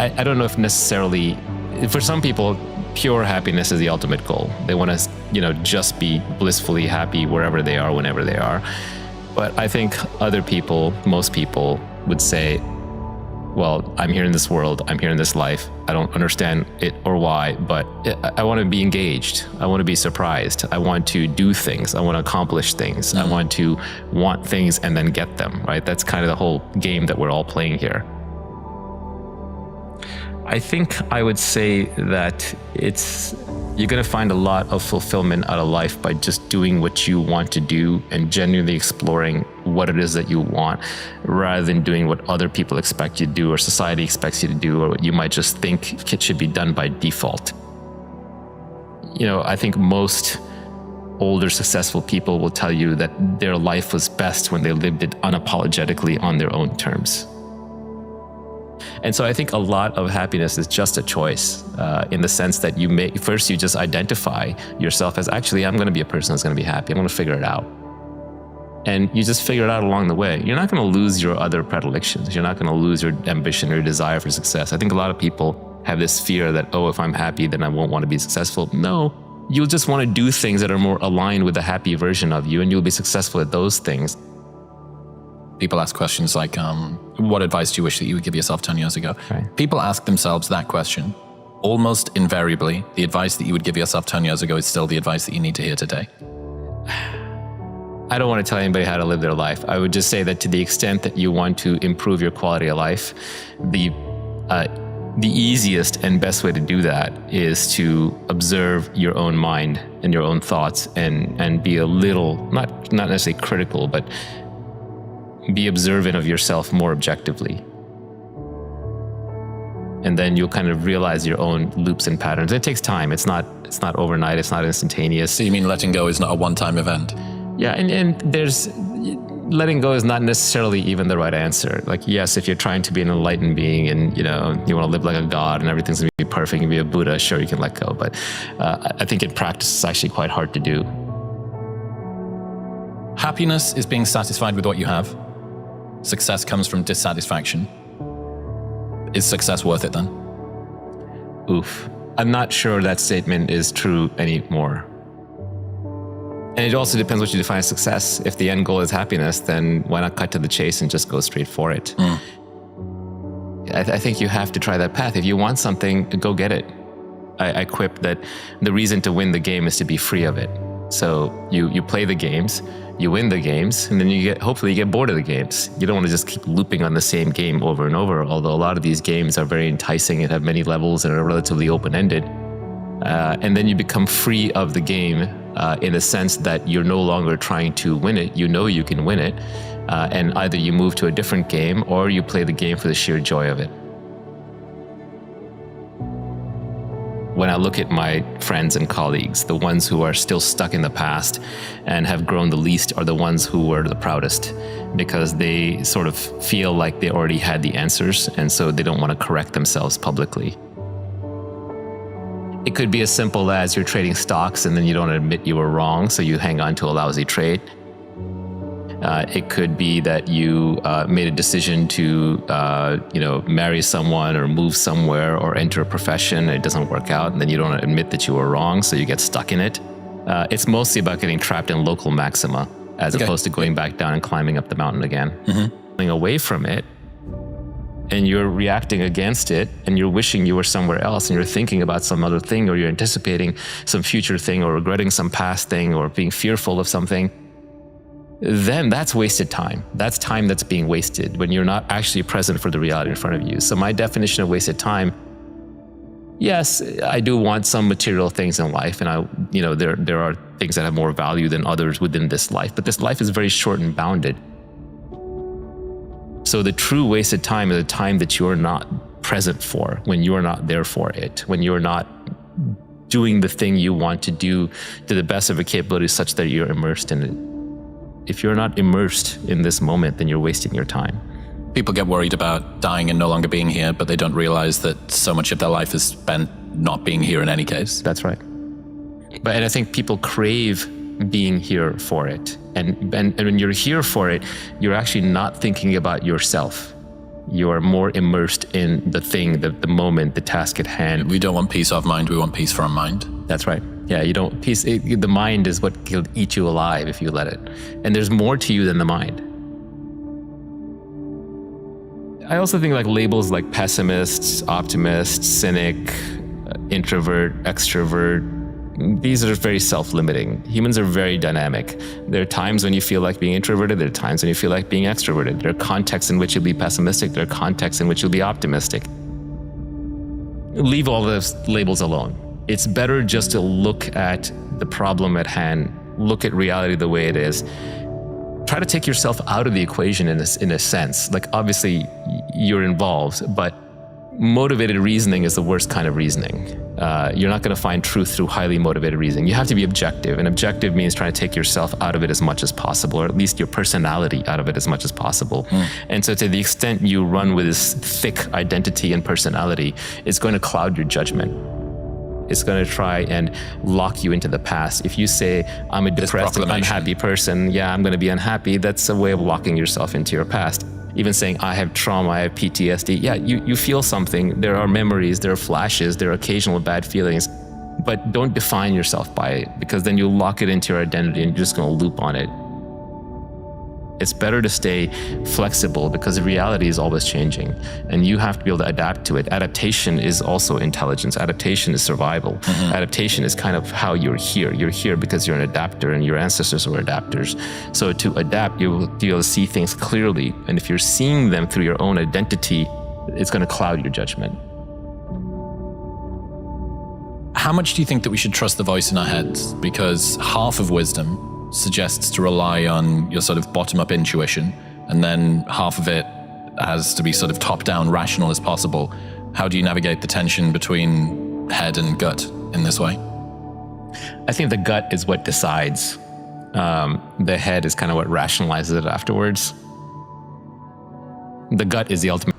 I don't know if necessarily, for some people, pure happiness is the ultimate goal. They want to, just be blissfully happy wherever they are, whenever they are. But I think other people, most people would say, well, I'm here in this world, I'm here in this life. I don't understand it or why, but I want to be engaged. I want to be surprised. I want to do things. I want to accomplish things. I want to want things and then get them, right? That's kind of the whole game that we're all playing here. I think I would say that you're going to find a lot of fulfillment out of life by just doing what you want to do and genuinely exploring what it is that you want, rather than doing what other people expect you to do or society expects you to do, or what you might just think it should be done by default. I think most older successful people will tell you that their life was best when they lived it unapologetically on their own terms. And so I think a lot of happiness is just a choice, in the sense that you just identify yourself as, actually, I'm going to be a person that's going to be happy. I'm going to figure it out. And you just figure it out along the way. You're not going to lose your other predilections. You're not going to lose your ambition or your desire for success. I think a lot of people have this fear that, if I'm happy, then I won't want to be successful. No, you'll just want to do things that are more aligned with the happy version of you, and you'll be successful at those things. People ask questions like, what advice do you wish that you would give yourself 10 years ago? Right. People ask themselves that question. Almost invariably, the advice that you would give yourself 10 years ago is still the advice that you need to hear today. I don't want to tell anybody how to live their life. I would just say that to the extent that you want to improve your quality of life, the easiest and best way to do that is to observe your own mind and your own thoughts, and be a little, not necessarily critical, but be observant of yourself more objectively. And then you'll kind of realize your own loops and patterns. It takes time. It's not overnight. It's not instantaneous. So you mean letting go is not a one-time event? Yeah, and there's letting go is not necessarily even the right answer. Like, yes, if you're trying to be an enlightened being and you want to live like a god and everything's gonna be perfect and be a Buddha, sure, you can let go. But I think in practice, it's actually quite hard to do. Happiness is being satisfied with what you have. Success comes from dissatisfaction. Is success worth it then? Oof. I'm not sure that statement is true anymore. And it also depends what you define as success. If the end goal is happiness, then why not cut to the chase and just go straight for it? I think you have to try that path. If you want something, go get it. I quip that the reason to win the game is to be free of it. So you play the games, you win the games, and then hopefully you get bored of the games. You don't want to just keep looping on the same game over and over, although a lot of these games are very enticing and have many levels and are relatively open-ended. And then you become free of the game in the sense that you're no longer trying to win it. You know you can win it. And either you move to a different game or you play the game for the sheer joy of it. When I look at my friends and colleagues, the ones who are still stuck in the past and have grown the least are the ones who were the proudest, because they sort of feel like they already had the answers, and so they don't want to correct themselves publicly. It could be as simple as you're trading stocks and then you don't admit you were wrong, so you hang on to a lousy trade. It could be that you made a decision to, marry someone or move somewhere or enter a profession, and it doesn't work out, and then you don't admit that you were wrong, so you get stuck in it. It's mostly about getting trapped in local maxima, as opposed to going back down and climbing up the mountain again. Going away from it, and you're reacting against it, and you're wishing you were somewhere else, and you're thinking about some other thing, or you're anticipating some future thing, or regretting some past thing, or being fearful of something, then that's wasted time. That's time that's being wasted when you're not actually present for the reality in front of you. So my definition of wasted time, yes, I do want some material things in life, and there are things that have more value than others within this life, but this life is very short and bounded. So the true wasted time is a time that you're not present for, when you're not there for it, when you're not doing the thing you want to do to the best of your capabilities such that you're immersed in it. If you're not immersed in this moment, then you're wasting your time. People get worried about dying and no longer being here, but they don't realize that so much of their life is spent not being here in any case. That's right. And I think people crave being here for it. And when you're here for it, you're actually not thinking about yourself. You are more immersed in the thing, the moment, the task at hand. We don't want peace of mind, we want peace from mind. That's right. Yeah, you don't the mind is what will eat you alive if you let it. And there's more to you than the mind. I also think like labels like pessimists, optimists, cynic, introvert, extrovert, these are very self-limiting. Humans are very dynamic. There are times when you feel like being introverted. There are times when you feel like being extroverted. There are contexts in which you'll be pessimistic. There are contexts in which you'll be optimistic. Leave all those labels alone. It's better just to look at the problem at hand, look at reality the way it is. Try to take yourself out of the equation in a sense. Like obviously you're involved, but motivated reasoning is the worst kind of reasoning. You're not going to find truth through highly motivated reasoning. You have to be objective, and objective means trying to take yourself out of it as much as possible, or at least your personality out of it as much as possible. And so to the extent you run with this thick identity and personality, it's going to cloud your judgment. It's going to try and lock you into the past. If you say, I'm a depressed and unhappy person, yeah, I'm going to be unhappy, that's a way of locking yourself into your past. Even saying, I have trauma, I have PTSD, yeah, you feel something. There are memories, there are flashes, there are occasional bad feelings, but don't define yourself by it, because then you'll lock it into your identity and you're just going to loop on it. It's better to stay flexible because the reality is always changing and you have to be able to adapt to it. Adaptation is also intelligence. Adaptation is survival. Adaptation is kind of how you're here. You're here because you're an adapter and your ancestors were adapters. So to adapt, you'll be able to see things clearly. And if you're seeing them through your own identity, it's going to cloud your judgment. How much do you think that we should trust the voice in our heads? Because half of wisdom suggests to rely on your sort of bottom-up intuition, and then half of it has to be sort of top-down rational as possible. How do you navigate the tension between head and gut in this way? I think the gut is what decides. The head is kind of what rationalizes it afterwards. The gut is the ultimate